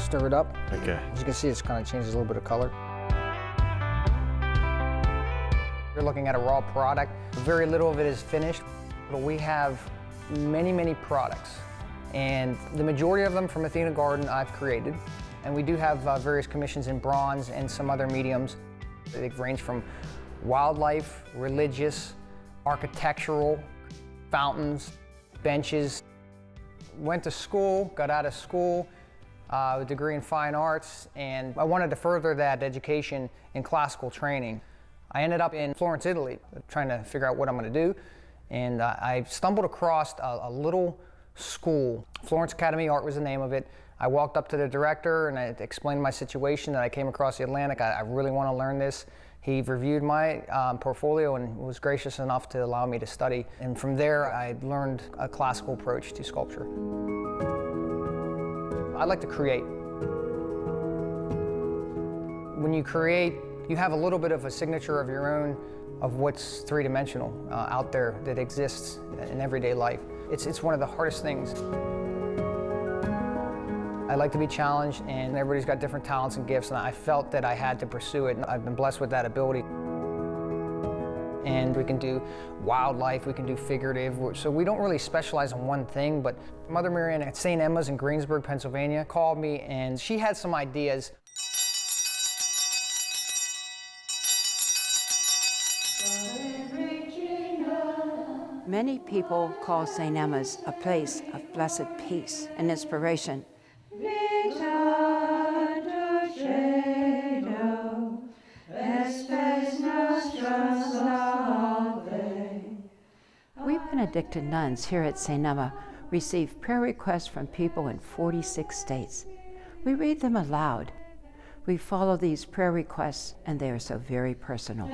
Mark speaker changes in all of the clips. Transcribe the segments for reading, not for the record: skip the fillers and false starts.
Speaker 1: stir it up.
Speaker 2: Okay.
Speaker 1: As you can see, it's kind of changes a little bit of color. You're looking at a raw product. Very little of it is finished. But we have many, many products. And the majority of them from Athena Garden I've created. And we do have various commissions in bronze and some other mediums. They range from wildlife, religious, architectural, fountains, benches. Went to school, got out of school, a degree in fine arts, and I wanted to further that education in classical training. I ended up in Florence, Italy, trying to figure out what I'm going to do, and I stumbled across a little school. Florence Academy of Art was the name of it. I walked up to the director and I explained my situation, that I came across the Atlantic. I really want to learn this. He reviewed my portfolio and was gracious enough to allow me to study. And from there, I learned a classical approach to sculpture. I like to create. When you create, you have a little bit of a signature of your own of what's three-dimensional out there that exists in everyday life. It's one of the hardest things. I like to be challenged, and everybody's got different talents and gifts, and I felt that I had to pursue it, and I've been blessed with that ability. And we can do wildlife, we can do figurative, so we don't really specialize in one thing, but Mother Marian at Saint Emma's in Greensburg, Pennsylvania, called me, and she had some ideas.
Speaker 3: Many people call Saint Emma's a place of blessed peace and inspiration. We Benedictine nuns here at Saint Emma receive prayer requests from people in 46 states. We read them aloud. We follow these prayer requests, and they are so very personal.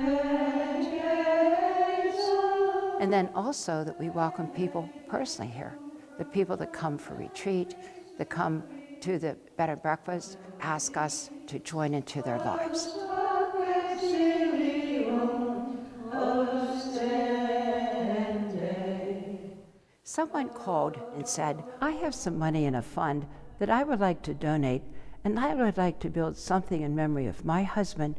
Speaker 3: And then also that we welcome people personally here, the people that come for retreat, that come to the bed and breakfast, ask us to join into their lives. Someone called and said, I have some money in a fund that I would like to donate, and I would like to build something in memory of my husband.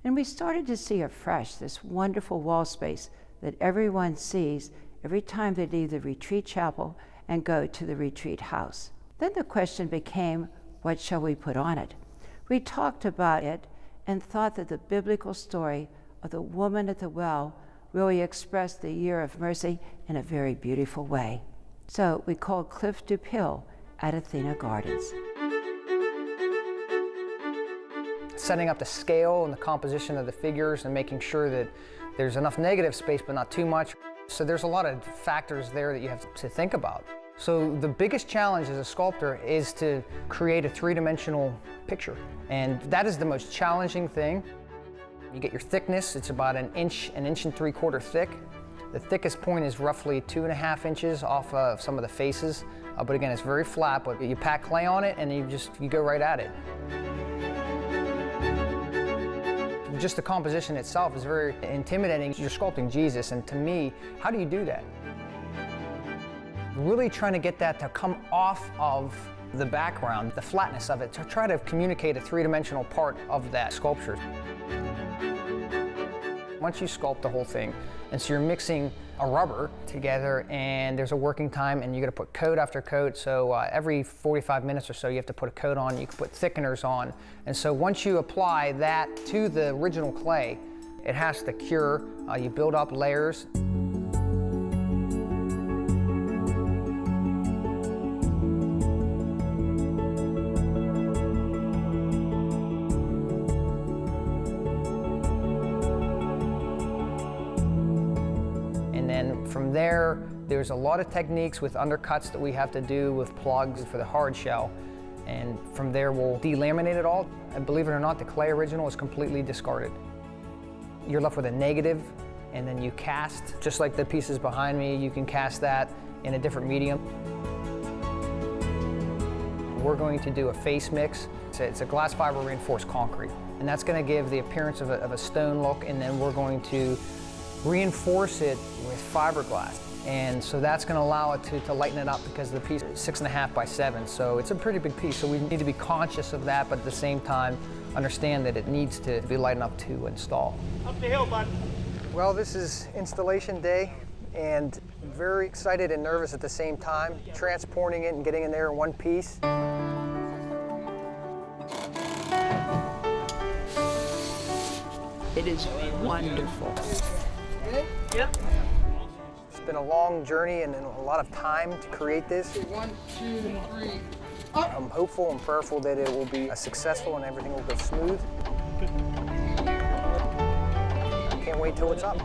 Speaker 3: And we started to see afresh this wonderful wall space that everyone sees every time they leave the retreat chapel and go to the retreat house. Then the question became, what shall we put on it? We talked about it and thought that the biblical story of the woman at the well really expressed the year of mercy in a very beautiful way. So we called Cliff Dupill at Athena Gardens.
Speaker 1: Setting up the scale and the composition of the figures and making sure that there's enough negative space but not too much. So there's a lot of factors there that you have to think about. So the biggest challenge as a sculptor is to create a three-dimensional picture. And that is the most challenging thing. You get your thickness, it's about an inch and 3/4 thick. The thickest point is roughly 2.5 inches off of some of the faces. But again, it's very flat, but you pack clay on it and you go right at it. Just the composition itself is very intimidating. You're sculpting Jesus, and to me, how do you do that? Really trying to get that to come off of the background, the flatness of it, to try to communicate a three-dimensional part of that sculpture. Once you sculpt the whole thing, and so you're mixing a rubber together, and there's a working time, and you got to put coat after coat. So every 45 minutes or so, you have to put a coat on. You can put thickeners on, and so once you apply that to the original clay, it has to cure. You build up layers. From there, there's a lot of techniques with undercuts that we have to do with plugs for the hard shell. And from there, we'll delaminate it all. And believe it or not, the clay original is completely discarded. You're left with a negative, and then you cast, just like the pieces behind me, you can cast that in a different medium. We're going to do a face mix. It's a glass fiber reinforced concrete, and that's going to give the appearance of a stone look, and then we're going to reinforce it with fiberglass. And so that's going to allow it to lighten it up because the piece is 6.5 by 7. So it's a pretty big piece. So we need to be conscious of that, but at the same time, understand that it needs to be light enough to install.
Speaker 2: Up the hill, bud.
Speaker 1: Well, this is installation day, and very excited and nervous at the same time, transporting it and getting in there in one piece.
Speaker 3: It is wonderful.
Speaker 2: Yep.
Speaker 1: It's been a long journey and a lot of time to create this.
Speaker 4: 1, 2, 3.
Speaker 1: I'm hopeful and prayerful that it will be successful and everything will go smooth. I can't wait till it's up.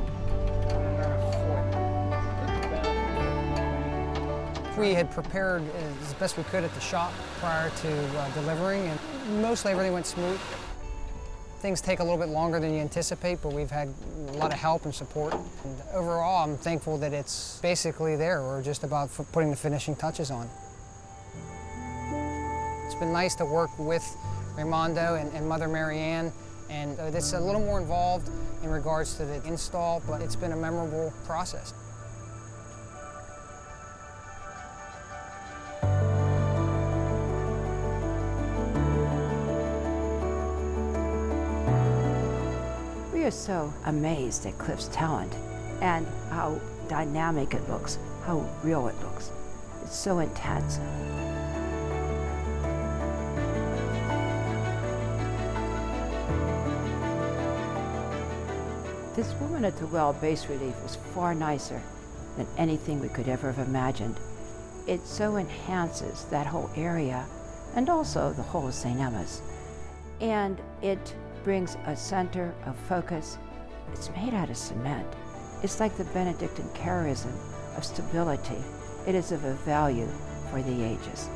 Speaker 1: We had prepared as best we could at the shop prior to delivering, and mostly everything went smooth. Things take a little bit longer than you anticipate, but we've had a lot of help and support. And overall, I'm thankful that it's basically there. We're just about putting the finishing touches on. It's been nice to work with Raimondo and Mother Mary Ann, and it's a little more involved in regards to the install, but it's been a memorable process.
Speaker 3: We are so amazed at Cliff's talent and how dynamic it looks, how real it looks. It's so intense. This woman at the well bas relief is far nicer than anything we could ever have imagined. It so enhances that whole area and also the whole of Saint Emma's. And it brings a center of focus. It's made out of cement. It's like the Benedictine charism of stability. It is of a value for the ages.